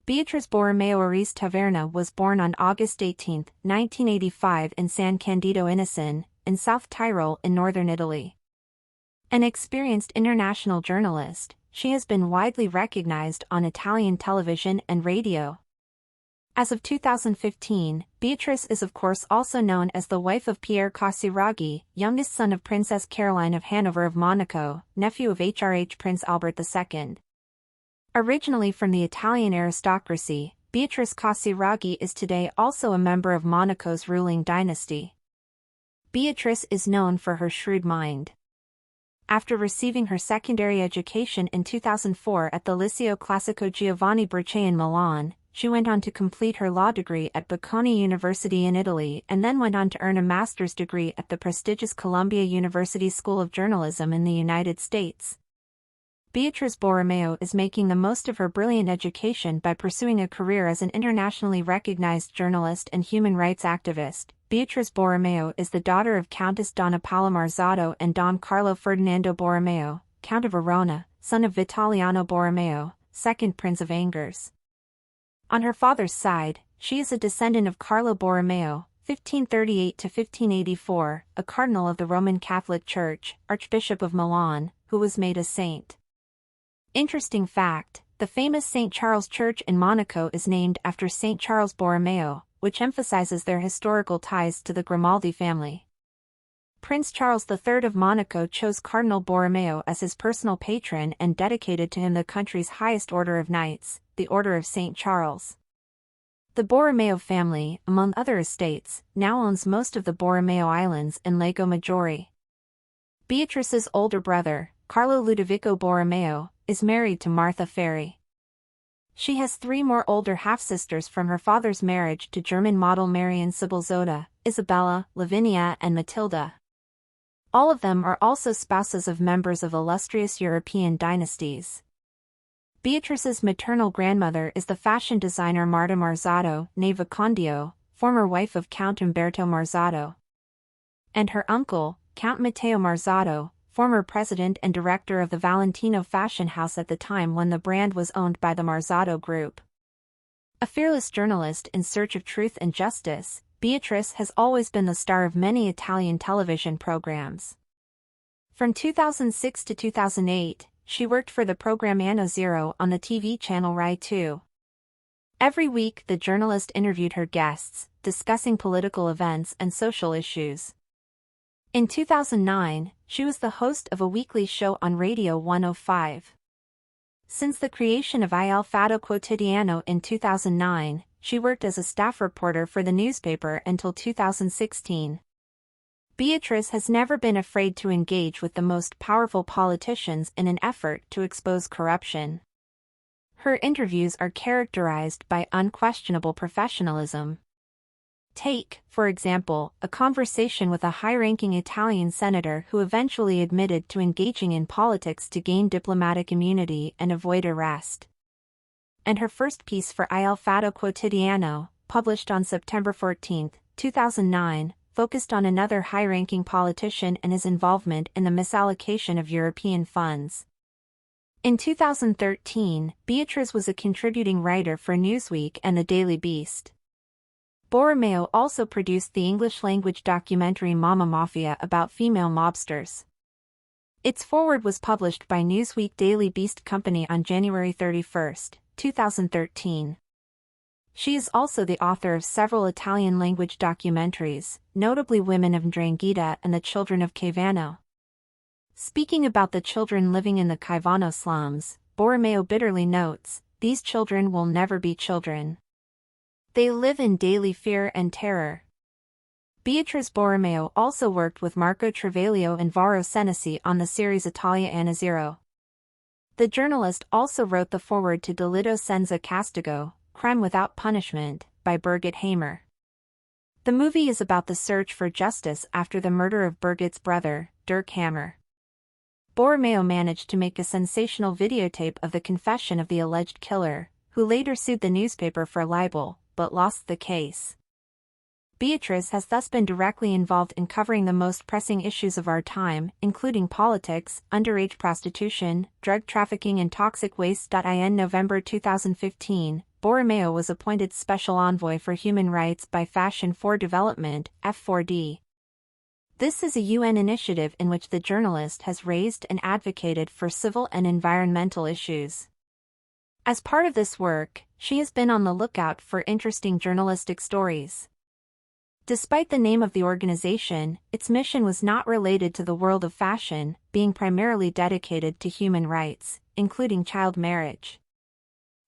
Beatriz Borromeo Arese Taverna was born on August 18, 1985 in San Candido Innicen, in South Tyrol in northern Italy. An experienced international journalist, she has been widely recognized on Italian television and radio. As of 2015, Beatrice is of course also known as the wife of Pierre Casiraghi, youngest son of Princess Caroline of Hanover of Monaco, nephew of HRH Prince Albert II. Originally from the Italian aristocracy, Beatrice Casiraghi is today also a member of Monaco's ruling dynasty. Beatrice is known for her shrewd mind. After receiving her secondary education in 2004 at the Liceo Classico Giovanni Bracci in Milan, she went on to complete her law degree at Bocconi University in Italy and then went on to earn a master's degree at the prestigious Columbia University School of Journalism in the United States. Beatriz Borromeo is making the most of her brilliant education by pursuing a career as an internationally recognized journalist and human rights activist. Beatriz Borromeo is the daughter of Countess Donna Paola Marzato and Don Carlo Ferdinando Borromeo, Count of Verona, son of Vitaliano Borromeo, second Prince of Angers. On her father's side, she is a descendant of Carlo Borromeo, 1538–1584, a cardinal of the Roman Catholic Church, Archbishop of Milan, who was made a saint. Interesting fact, the famous St. Charles Church in Monaco is named after St. Charles Borromeo, which emphasizes their historical ties to the Grimaldi family. Prince Charles III of Monaco chose Cardinal Borromeo as his personal patron and dedicated to him the country's highest order of knights, the Order of St. Charles. The Borromeo family, among other estates, now owns most of the Borromeo Islands in Lago Maggiore. Beatrice's older brother, Carlo Ludovico Borromeo, is married to Martha Ferri. She has three more older half-sisters from her father's marriage to German model Marion Sibyl Zoda, Isabella, Lavinia and Matilda. All of them are also spouses of members of illustrious European dynasties. Beatrice's maternal grandmother is the fashion designer Marta Marzato, née Vicondio, former wife of Count Umberto Marzato. And her uncle, Count Matteo Marzato, former president and director of the Valentino fashion house at the time when the brand was owned by the Marzato Group. A fearless journalist in search of truth and justice, Beatrice has always been the star of many Italian television programs. From 2006 to 2008, she worked for the program Anno Zero on the TV channel Rai 2. Every week the journalist interviewed her guests, discussing political events and social issues. In 2009, she was the host of a weekly show on Radio 105. Since the creation of Il Fatto Quotidiano in 2009, she worked as a staff reporter for the newspaper until 2016. Beatrice has never been afraid to engage with the most powerful politicians in an effort to expose corruption. Her interviews are characterized by unquestionable professionalism. Take, for example, a conversation with a high-ranking Italian senator who eventually admitted to engaging in politics to gain diplomatic immunity and avoid arrest. And her first piece for Il Fatto Quotidiano, published on September 14, 2009, focused on another high-ranking politician and his involvement in the misallocation of European funds. In 2013, Beatrice was a contributing writer for Newsweek and the Daily Beast. Borromeo also produced the English-language documentary Mama Mafia about female mobsters. Its foreword was published by Newsweek Daily Beast Company on January 31, 2013. She is also the author of several Italian-language documentaries, notably Women of 'Ndrangheta and The Children of Caivano. Speaking about the children living in the Caivano slums, Borromeo bitterly notes, "These children will never be children. They live in daily fear and terror." Beatriz Borromeo also worked with Marco Trevelio and Varro Senesi on the series Italia Anno Zero. The journalist also wrote the foreword to Delitto Senza Castigo, Crime Without Punishment, by Birgit Hamer. The movie is about the search for justice after the murder of Birgit's brother, Dirk Hammer. Borromeo managed to make a sensational videotape of the confession of the alleged killer, who later sued the newspaper for libel, but lost the case. Beatrice has thus been directly involved in covering the most pressing issues of our time, including politics, underage prostitution, drug trafficking and toxic waste. In November 2015, Borromeo was appointed Special Envoy for Human Rights by Fashion for Development, F4D. This is a UN initiative in which the journalist has raised and advocated for civil and environmental issues. As part of this work, she has been on the lookout for interesting journalistic stories. Despite the name of the organization, its mission was not related to the world of fashion, being primarily dedicated to human rights, including child marriage.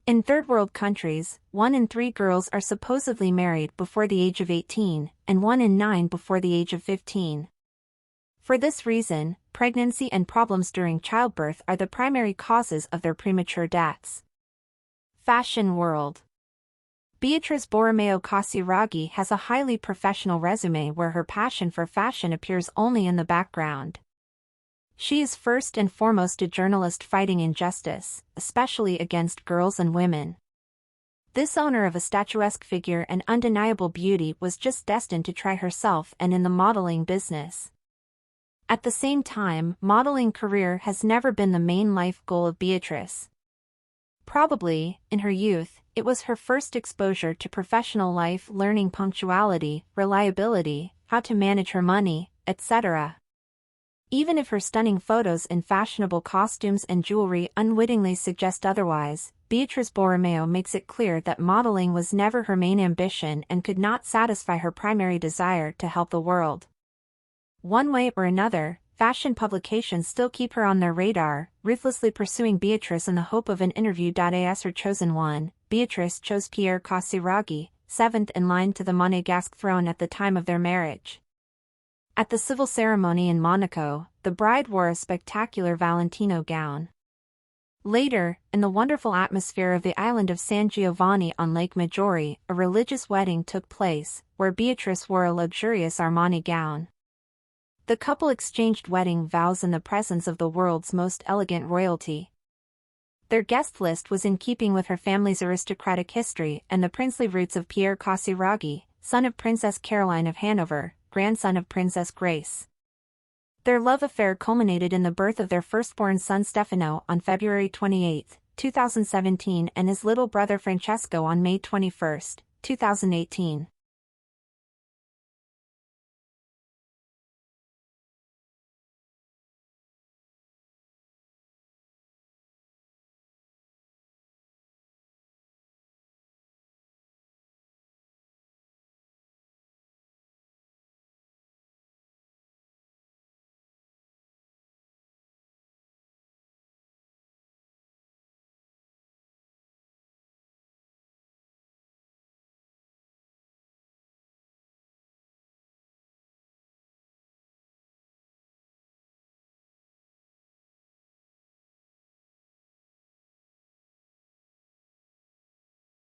In third-world countries, 1 in 3 girls are supposedly married before the age of 18, and 1 in 9 before the age of 15. For this reason, pregnancy and problems during childbirth are the primary causes of their premature deaths. Fashion world. Beatrice Borromeo Casiraghi has a highly professional resume where her passion for fashion appears only in the background. She is first and foremost a journalist fighting injustice, especially against girls and women. This owner of a statuesque figure and undeniable beauty was just destined to try herself and in the modeling business. At the same time, modeling career has never been the main life goal of Beatrice. Probably, in her youth, it was her first exposure to professional life, learning punctuality, reliability, how to manage her money, etc. Even if her stunning photos in fashionable costumes and jewelry unwittingly suggest otherwise, Beatrice Borromeo makes it clear that modeling was never her main ambition and could not satisfy her primary desire to help the world. One way or another, fashion publications still keep her on their radar, ruthlessly pursuing Beatrice in the hope of an interview. As her chosen one, Beatrice chose Pierre Casiraghi, 7th in line to the Monegasque throne at the time of their marriage. At the civil ceremony in Monaco, the bride wore a spectacular Valentino gown. Later, in the wonderful atmosphere of the island of San Giovanni on Lake Maggiore, a religious wedding took place, where Beatrice wore a luxurious Armani gown. The couple exchanged wedding vows in the presence of the world's most elegant royalty. Their guest list was in keeping with her family's aristocratic history and the princely roots of Pierre Casiraghi, son of Princess Caroline of Hanover, grandson of Princess Grace. Their love affair culminated in the birth of their firstborn son Stefano on February 28, 2017 and his little brother Francesco on May 21, 2018.